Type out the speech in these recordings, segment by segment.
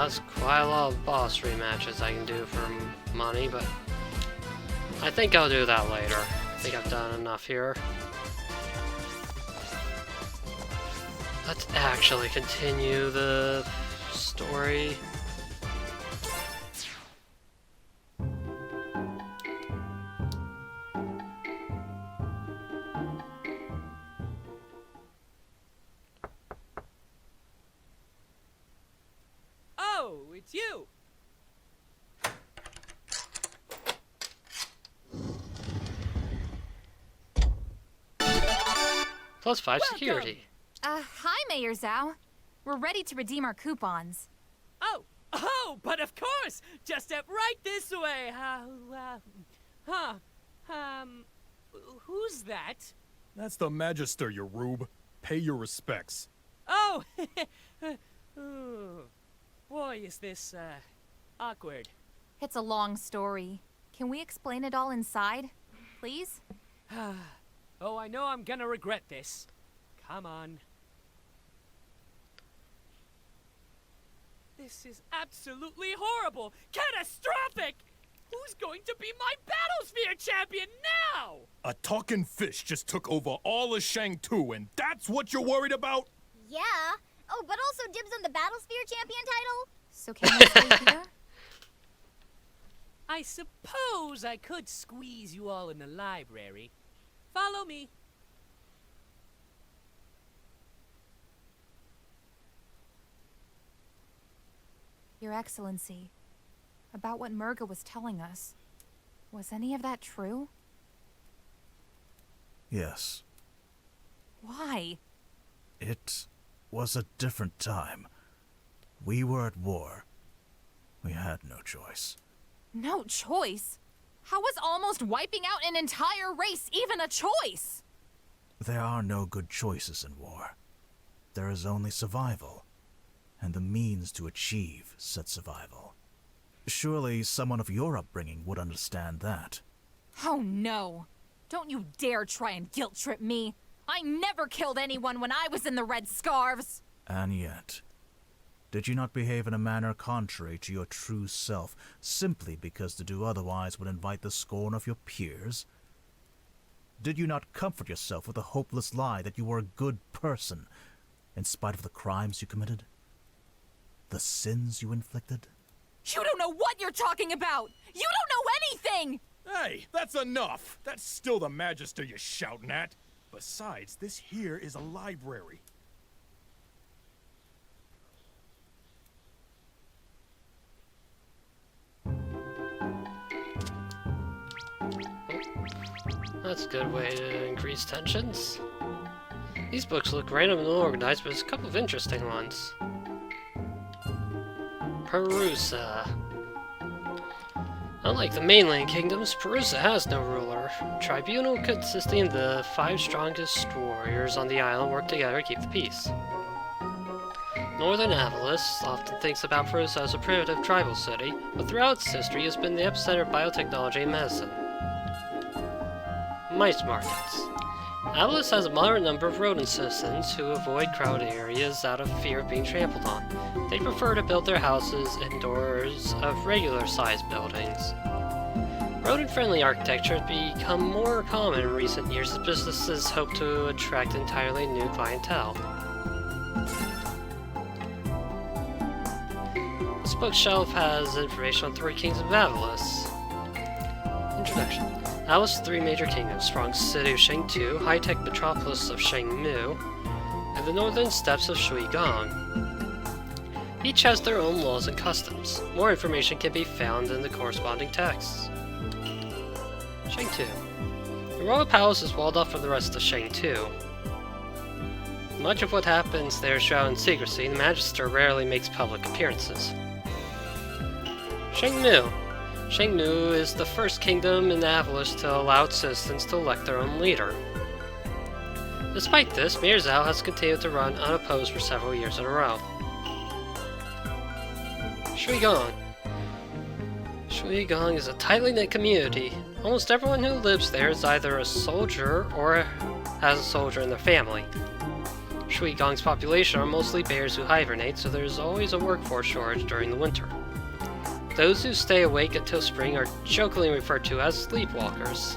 has quite a lot of boss rematches I can do for money, but I think I'll do that later. I think I've done enough here. Let's actually continue the story. Oh, it's you! +5 Welcome. security. Hi, Mayor Zhao. We're ready to redeem our coupons. Oh, but of course! Just step right this way. Who's that? That's the Magister, you rube. Pay your respects. Oh, Ooh. Boy, is this, awkward. It's a long story. Can we explain it all inside, please? Oh, I know I'm gonna regret this. Come on. This is absolutely horrible! Catastrophic! Who's going to be my Battlesphere champion now? A talking fish just took over all of Shang-Tu, and that's what you're worried about? Yeah. Oh, but also dibs on the Battlesphere champion title? So can we stay here? I suppose I could squeeze you all in the library. Follow me. Your Excellency, about what Murga was telling us, was any of that true? Yes. Why? It was a different time. We were at war. We had no choice. No choice? How was almost wiping out an entire race even a choice? There are no good choices in war. There is only survival, and the means to achieve said survival. Surely someone of your upbringing would understand that. Oh no! Don't you dare try and guilt-trip me! I never killed anyone when I was in the Red Scarves! And yet, did you not behave in a manner contrary to your true self, simply because to do otherwise would invite the scorn of your peers? Did you not comfort yourself with the hopeless lie that you were a good person, in spite of the crimes you committed? The sins you inflicted? You don't know what you're talking about! You don't know anything! Hey, that's enough! That's still the Magister you're shouting at. Besides, this here is a library. That's a good way to increase tensions. These books look random and unorganized, but there's a couple of interesting ones. Perusa. Unlike the mainland kingdoms, Perusa has no ruler. A tribunal consisting of the 5 strongest warriors on the island work together to keep the peace. Northern Avalis often thinks about Perusa as a primitive tribal city, but throughout its history has been the epicenter of biotechnology and medicine. Mice markets. Avalis has a moderate number of rodent citizens who avoid crowded areas out of fear of being trampled on. They prefer to build their houses indoors of regular-sized buildings. Rodent-friendly architecture has become more common in recent years as businesses hope to attract entirely new clientele. This bookshelf has information on 3 kings of Avalis. Introduction. Avalis' 3 major kingdoms: strong city of Shang-Tu, high-tech metropolis of Shang-Mu, and the northern steppes of Shuigong. Each has their own laws and customs. More information can be found in the corresponding texts. Shang-Tu. The royal palace is walled off from the rest of Shang-Tu. Much of what happens there is shrouded in secrecy, and the Magister rarely makes public appearances. Shang-Mu. Shang-Mu is the first kingdom in Avalis to allow its citizens to elect their own leader. Despite this, Mayor Zhao has continued to run unopposed for several years in a row. Shuigong. Shuigong is a tightly knit community. Almost everyone who lives there is either a soldier or has a soldier in their family. Shuigong's population are mostly bears who hibernate, so there's always a workforce shortage during the winter. Those who stay awake until spring are jokingly referred to as sleepwalkers.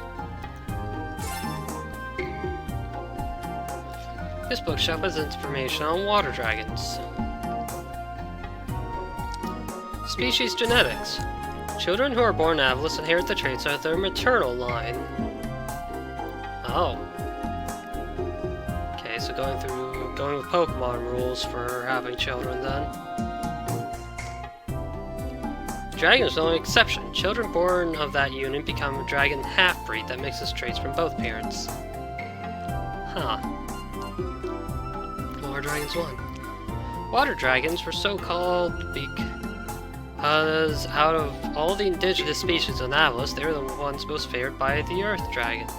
This bookshelf has information on water dragons. Species genetics. Children who are born Avalus inherit the traits of their maternal line. Oh. Okay, so going with Pokemon rules for having children then. Dragon is the only exception. Children born of that union become a dragon half-breed that mixes traits from both parents. Huh. Water Dragons 1. Water Dragons were so called because out of all the indigenous species of Avalus, they were the ones most favored by the Earth Dragons.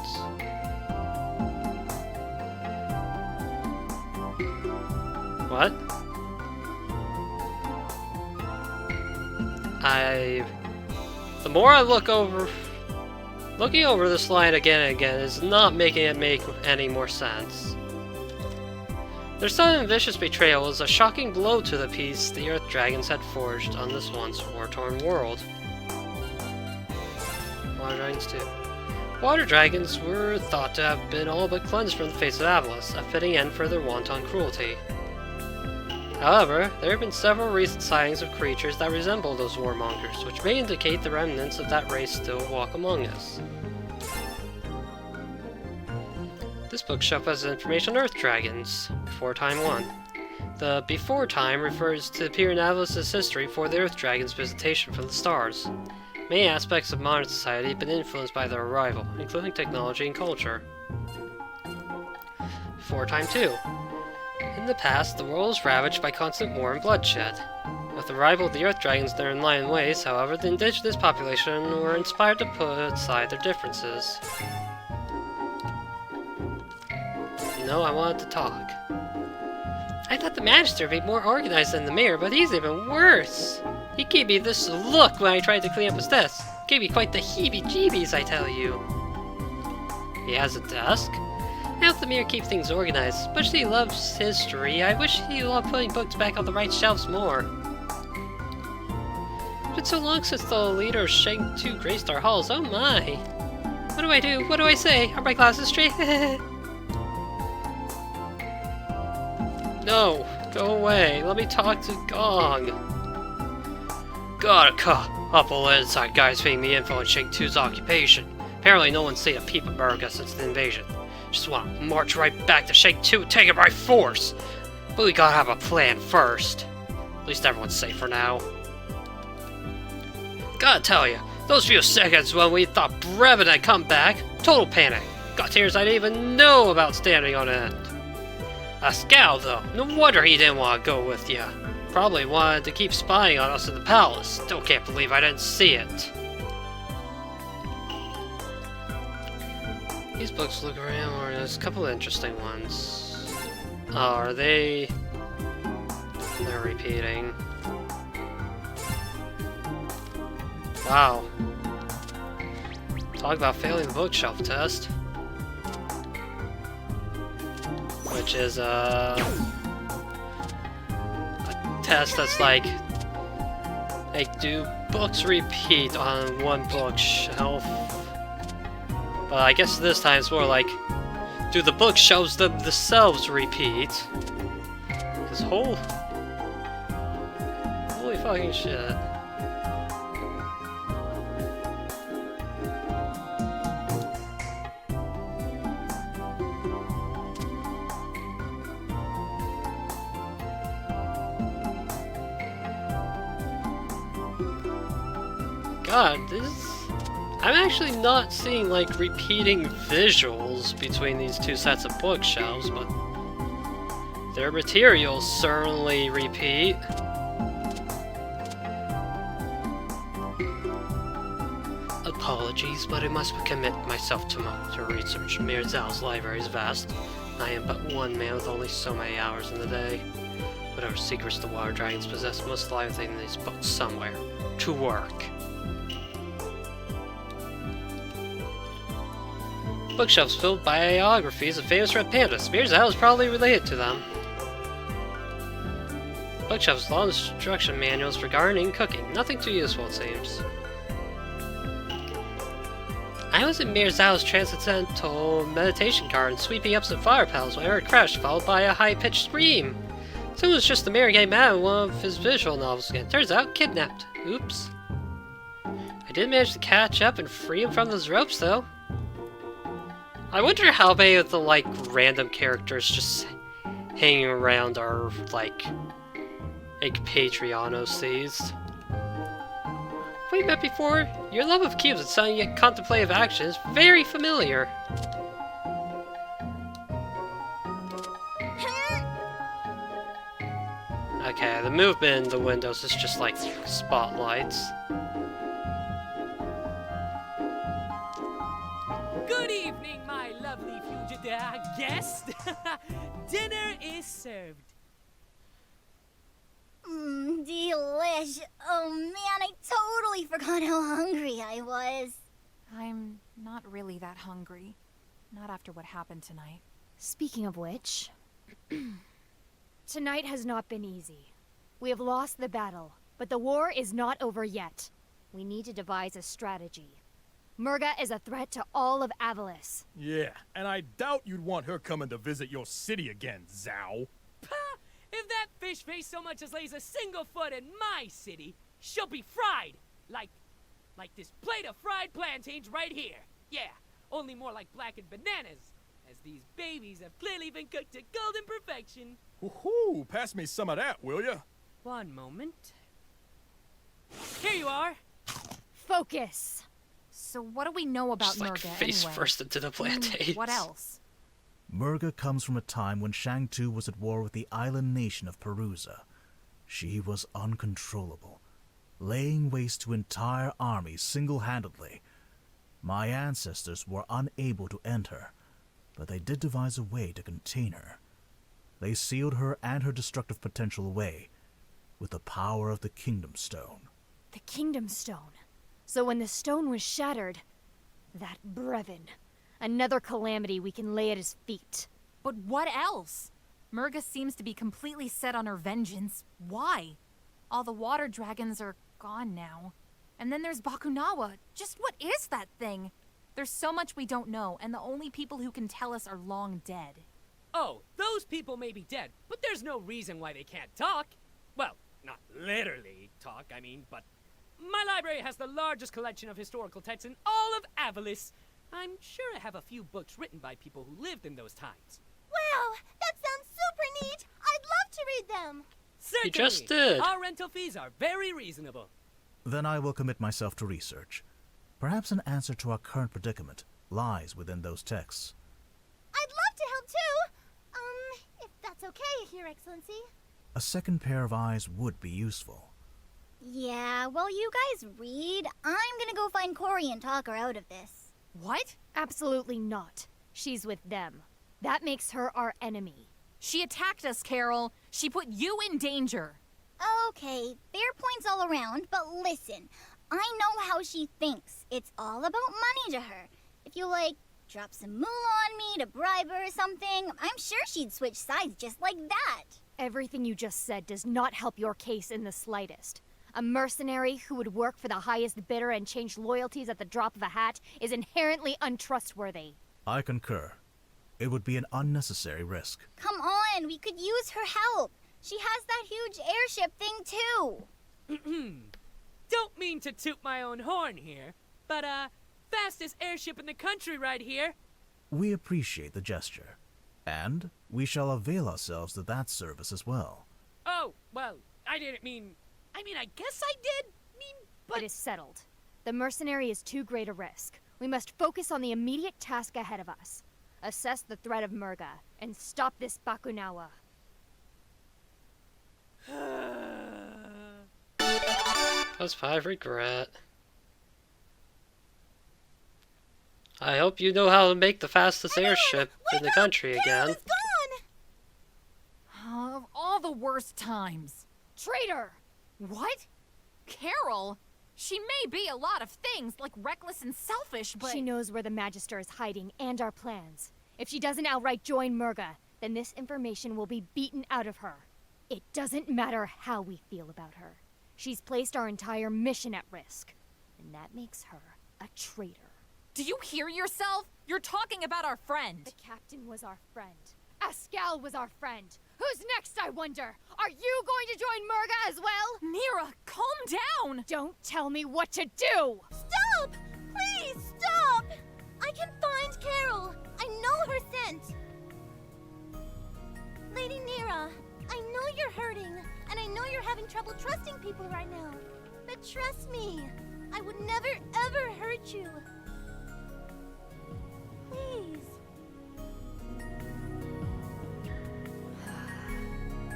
What? The more I looking over this line again and again is not making it make any more sense. Their sudden vicious betrayal was a shocking blow to the peace the Earth Dragons had forged on this once war-torn world. Water Dragons 2. Water Dragons were thought to have been all but cleansed from the face of Avalus, a fitting end for their wanton cruelty. However, there have been several recent sightings of creatures that resemble those warmongers, which may indicate the remnants of that race still walk among us. This bookshelf has information on Earth Dragons, Before Time 1. The Before Time refers to the period in Avalus's history for the Earth Dragons' visitation from the stars. Many aspects of modern society have been influenced by their arrival, including technology and culture. Before Time 2. In the past, the world was ravaged by constant war and bloodshed. With the arrival of the Earth Dragons and their enlightened ways, however, the indigenous population were inspired to put aside their differences. No, I wanted to talk. I thought the Magister would be more organized than the Mayor, but he's even worse. He gave me this look when I tried to clean up his desk. Gave me quite the heebie-jeebies, I tell you. He has a desk? I hope the Mayor keeps things organized, especially he loves history. I wish he loved putting books back on the right shelves more. It's been so long since the leader of Shang 2 graced our halls, oh my! What do I do? What do I say? Are my glasses straight? No! Go away! Let me talk to Gong! Got a couple of inside guys feeding me info on Shang 2's occupation. Apparently no one's seen a peep of Burga since the invasion. Just want to march right back to Shang 2 and take it by force! But we gotta have a plan first. At least everyone's safe for now. Gotta tell you, those few seconds when we thought Brevin had come back, total panic. Got tears I didn't even know about standing on end. Ascal, though, no wonder he didn't want to go with you. Probably wanted to keep spying on us in the palace. Still can't believe I didn't see it. These books look around, or there's a couple of interesting ones. Oh, are they... They're repeating. Wow. Talk about failing the bookshelf test. Which is a test that's like do books repeat on one bookshelf? But I guess this time it's more like, do the bookshelves themselves repeat? Because holy fucking shit. God, I'm actually not seeing, like, repeating visuals between these two sets of bookshelves, but their materials certainly repeat. Apologies, but I must commit myself to research. Mirzal's library is vast. I am but one man with only so many hours in the day. Whatever secrets the Water Dragons possess must lie within these books somewhere. To work. Bookshelves filled by biographies of famous red pandas. Mirzal is probably related to them. bookshelves with all instruction manuals for gardening and cooking. Nothing too useful, it seems. I was in Mirzao's transcendental meditation garden, sweeping up some flower petals when I heard a crash, followed by a high-pitched scream. So it was just the mayor getting mad at one of his visual novels again. Turns out, kidnapped. Oops. I did manage to catch up and free him from those ropes, though. I wonder how many of the, like, random characters just hanging around are, like Patreon OCs. We met before? Your love of cubes and sudden yet contemplative action is very familiar. Okay, the movement in the windows is just like spotlights. Good evening, my lovely fugitive guest. Dinner is served. Delish. Oh man, I totally forgot how hungry I was. I'm not really that hungry. Not after what happened tonight. Speaking of which, tonight has not been easy. We have lost the battle, but the war is not over yet. We need to devise a strategy. Murga is a threat to all of Avalis. Yeah, and I doubt you'd want her coming to visit your city again, Zhao. Pah! If that fish face so much as lays a single foot in my city, she'll be fried. Like this plate of fried plantains right here. Yeah, only more like blackened bananas, as these babies have clearly been cooked to golden perfection. Woohoo! Pass me some of that, will ya? One moment. Here you are. Focus! So what do we know about Just like Murga face anyway? first into the plantains. What else? Murga comes from a time when Shang Tu was at war with the island nation of Perusa. She was uncontrollable, laying waste to entire armies single-handedly. My ancestors were unable to end her, but they did devise a way to contain her. They sealed her and her destructive potential away with the power of the Kingdom Stone. The Kingdom Stone. So when the stone was shattered, that Brevin, another calamity we can lay at his feet. But what else? Murga seems to be completely set on her vengeance. Why? All the water dragons are gone now. And then there's Bakunawa. Just what is that thing? There's so much we don't know, and the only people who can tell us are long dead. Oh, those people may be dead, but there's no reason why they can't talk. Well, not literally talk, I mean, but my library has the largest collection of historical texts in all of Avalis. I'm sure I have a few books written by people who lived in those times. Wow, that sounds super neat. I'd love to read them. Certainly. just did. Our rental fees are very reasonable. Then I will commit myself to research. Perhaps an answer to our current predicament lies within those texts. I'd love to help too. If that's okay, Your Excellency. A second pair of eyes would be useful. Yeah, while you guys read, I'm gonna go find Corey and talk her out of this. What? Absolutely not. She's with them. That makes her our enemy. She attacked us, Carol. She put you in danger. Okay, fair points all around, but listen. I know how she thinks. It's all about money to her. If you, drop some moolah on me to bribe her or something, I'm sure she'd switch sides just like that. Everything you just said does not help your case in the slightest. A mercenary who would work for the highest bidder and change loyalties at the drop of a hat is inherently untrustworthy. I concur. It would be an unnecessary risk. Come on, we could use her help. She has that huge airship thing too. Don't mean to toot my own horn here, but, fastest airship in the country right here. We appreciate the gesture, and we shall avail ourselves of that service as well. Oh, well, I didn't mean... I guess I did but... It is settled. The mercenary is too great a risk. We must focus on the immediate task ahead of us. Assess the threat of Murga, and stop this Bakunawa. +5 regret. I hope you know how to make the fastest airship in the country again. It's gone. Of all the worst times. Traitor! What? Carol? She may be a lot of things, like reckless and selfish, but... She knows where the Magister is hiding and our plans. If she doesn't outright join Murga, then this information will be beaten out of her. It doesn't matter how we feel about her. She's placed our entire mission at risk. And that makes her a traitor. Do you hear yourself? You're talking about our friend. The captain was our friend. Ascal was our friend. Who's next, I wonder? Are you going to join Murga as well? Nira, calm down! Don't tell me what to do! Stop! Please, stop! I can find Carol. I know her scent. Lady Nira, I know you're hurting, and I know you're having trouble trusting people right now. But trust me, I would never ever hurt you. Please.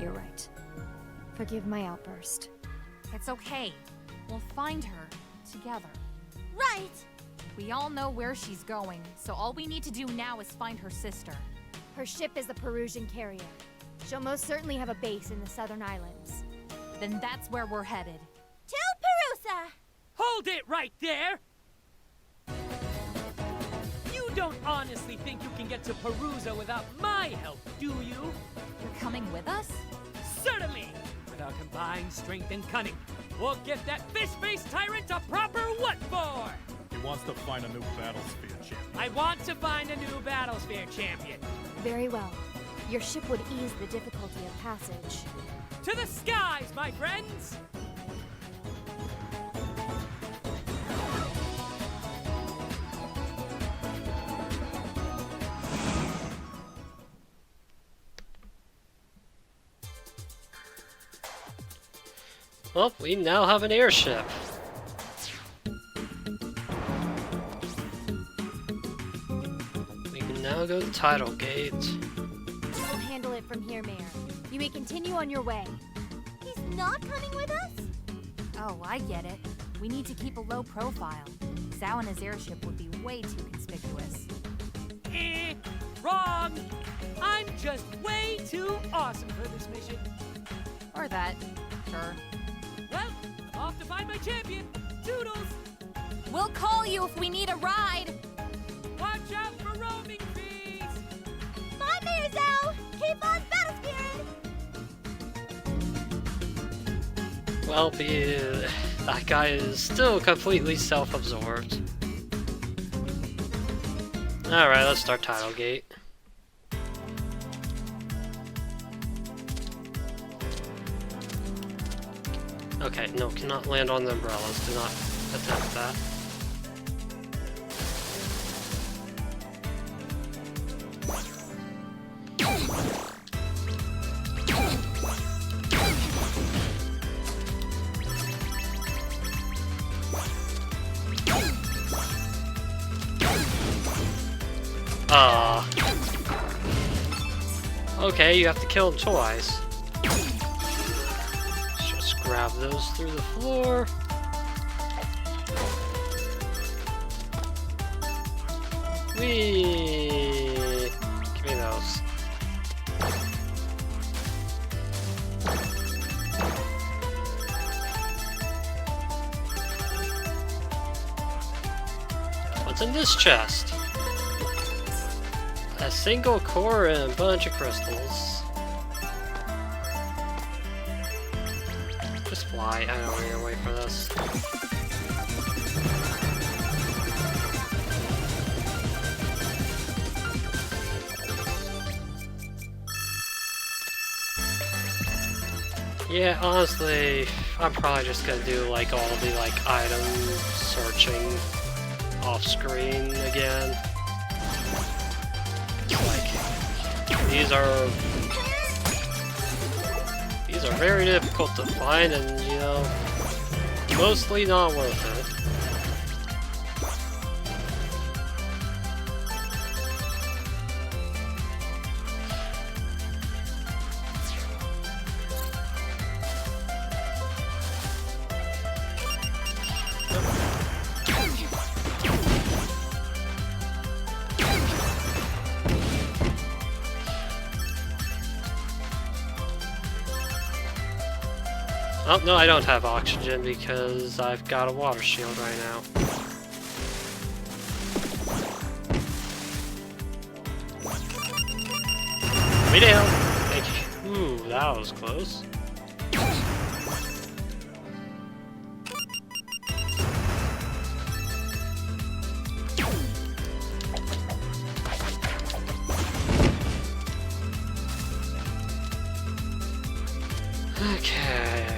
You're right. Forgive my outburst. It's okay. We'll find her together. Right. We all know where she's going, so all we need to do now is find her sister. Her ship is the Perusian carrier. She'll most certainly have a base in the southern islands. Then that's where we're headed. To Perusa! Hold it right there! You don't honestly think you can get to Perusa without my help, do you? You're coming with us? Certainly! With our combined strength and cunning, we'll get that fish-faced tyrant a proper what for! He wants to find a new Battlesphere champion. I want to find a new Battlesphere champion. Very well. Your ship would ease the difficulty of passage. To the skies, my friends! Well, we now have an airship. We can now go to Tidal Gate. We'll handle it from here, Mayor. You may continue on your way. He's not coming with us? Oh, I get it. We need to keep a low profile. Zhao and his airship would be way too conspicuous. Wrong! I'm just way too awesome for this mission. Or that. Sure. Well, I'm off to find my champion. Toodles! We'll call you if we need a ride! Watch out for roaming fees! Bye, Mayor Zhao! Keep on battle spirit! Well, that guy is still completely self-absorbed. Alright, let's start Tidal Gate. Okay, no, cannot land on the umbrellas. Do not attempt that. Okay, you have to kill him twice. Let's just grab those through the floor. Whee! Give me those. What's in this chest? A single core and a bunch of crystals. Just fly. I don't need to wait for this. Yeah, honestly, I'm probably just gonna do like all the item searching off screen again. These are very difficult to find, and you know, mostly not worth it. Oh, no, I don't have oxygen because I've got a water shield right now. Me down. Thank you. Ooh, that was close. Okay.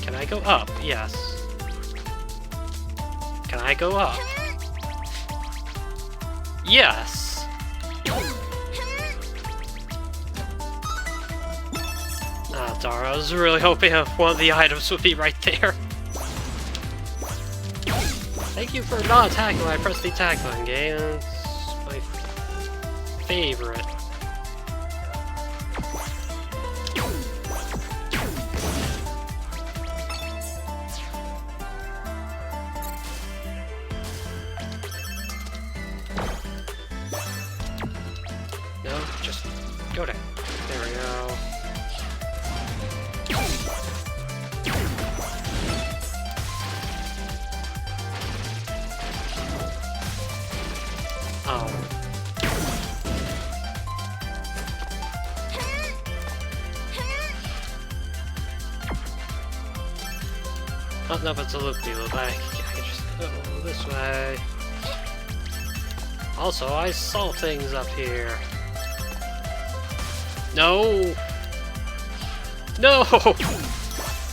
Can I go up? Yes. Can I go up? Yes! Ah, darn, I was really hoping one of the items would be right there. Thank you for not attacking when I pressed the attack button, game. It's my favorite. No, just go down. There we go. Oh. Oh, no, but it's a loop-de-loop. I can just go this way. Also, I saw things up here. No! No!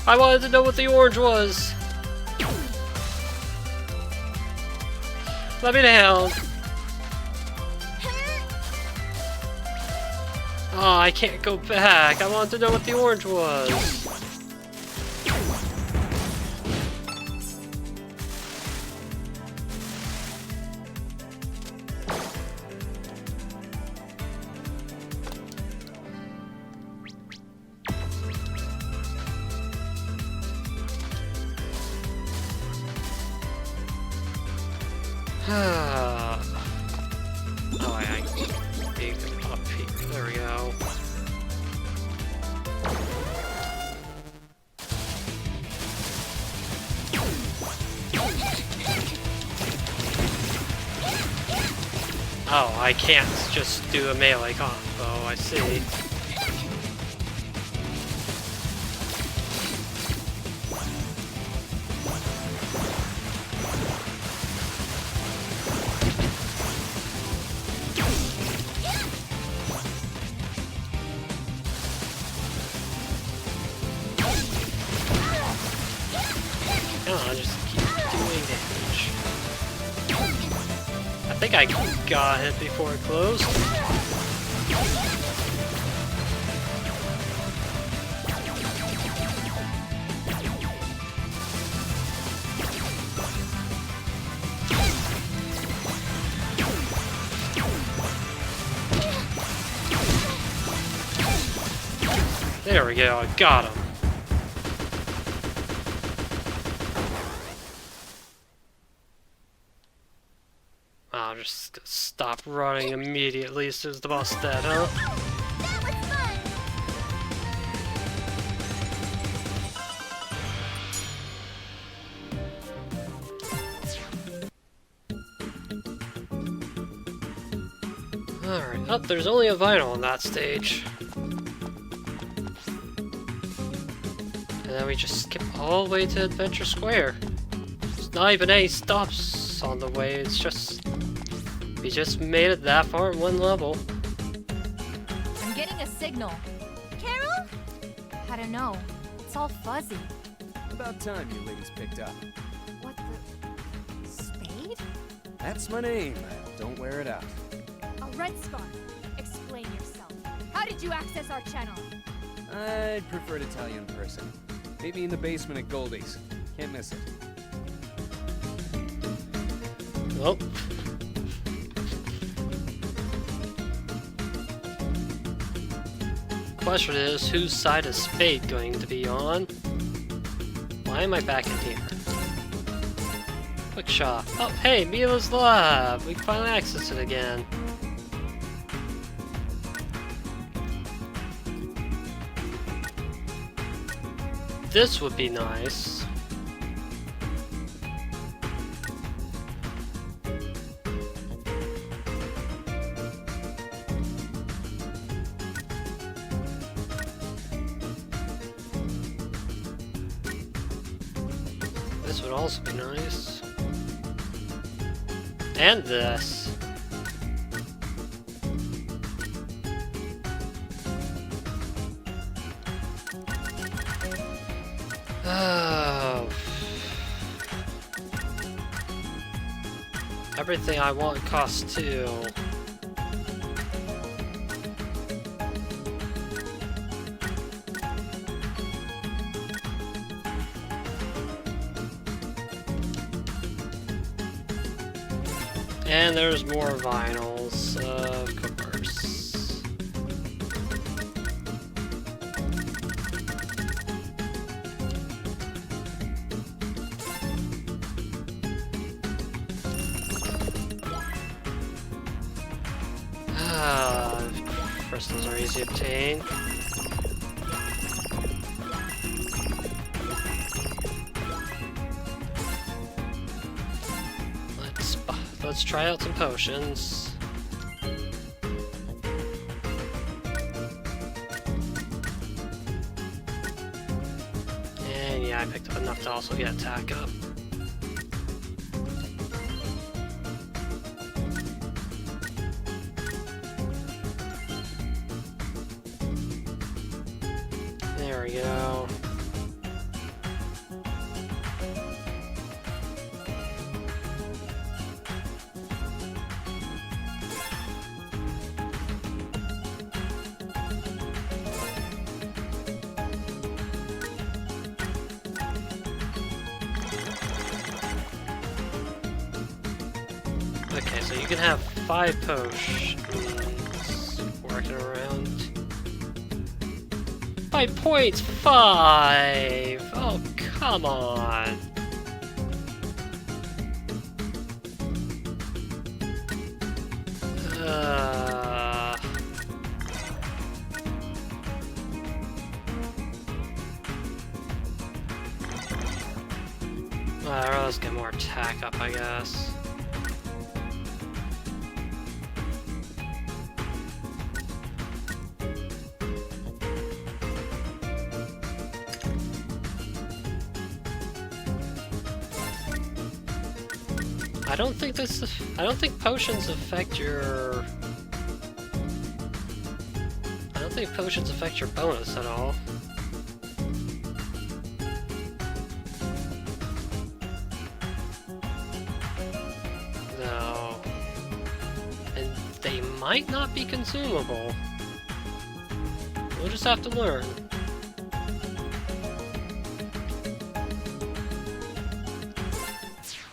I wanted to know what the orange was! Let me down! Oh, I can't go back. I wanted to know what the orange was. Oh, I big up here. There we go. Oh, I can't just do a melee combo, I see. I'll just keep doing damage. I think I got hit before it closed. There we go, I got him. I'll just stop running immediately as soon as the boss is dead, huh? That was fun! Alright, oh, there's only a vinyl on that stage. And then we just skip all the way to Adventure Square. There's not even any stops on the way, it's just... we just made it that far in one level. I'm getting a signal. Carol? I don't know. It's all fuzzy. About time you ladies picked up. What the... Spade? That's my name. Don't wear it out. A red scarf. Explain yourself. How did you access our channel? I'd prefer to tell you in person. Maybe in the basement at Goldie's. Can't miss it. Well. Question is, whose side is Spade going to be on? Why am I back in here? Quick shot. Oh, hey, Mila's lab! We can finally access it again. This would be nice. This would also be nice. And this. Oh. Everything I want costs 2. And there's more vinyls, of course. Crystals are easy to obtain. Let's try out some potions. And yeah, I picked up enough to also get attack up. There we go. Okay, so you can have 5 potions. Working around. 5.5! Oh, come on! Alright, let's get more attack up, I guess. I don't think potions affect your... I don't think potions affect your bonus at all. No. And they might not be consumable. We'll just have to learn.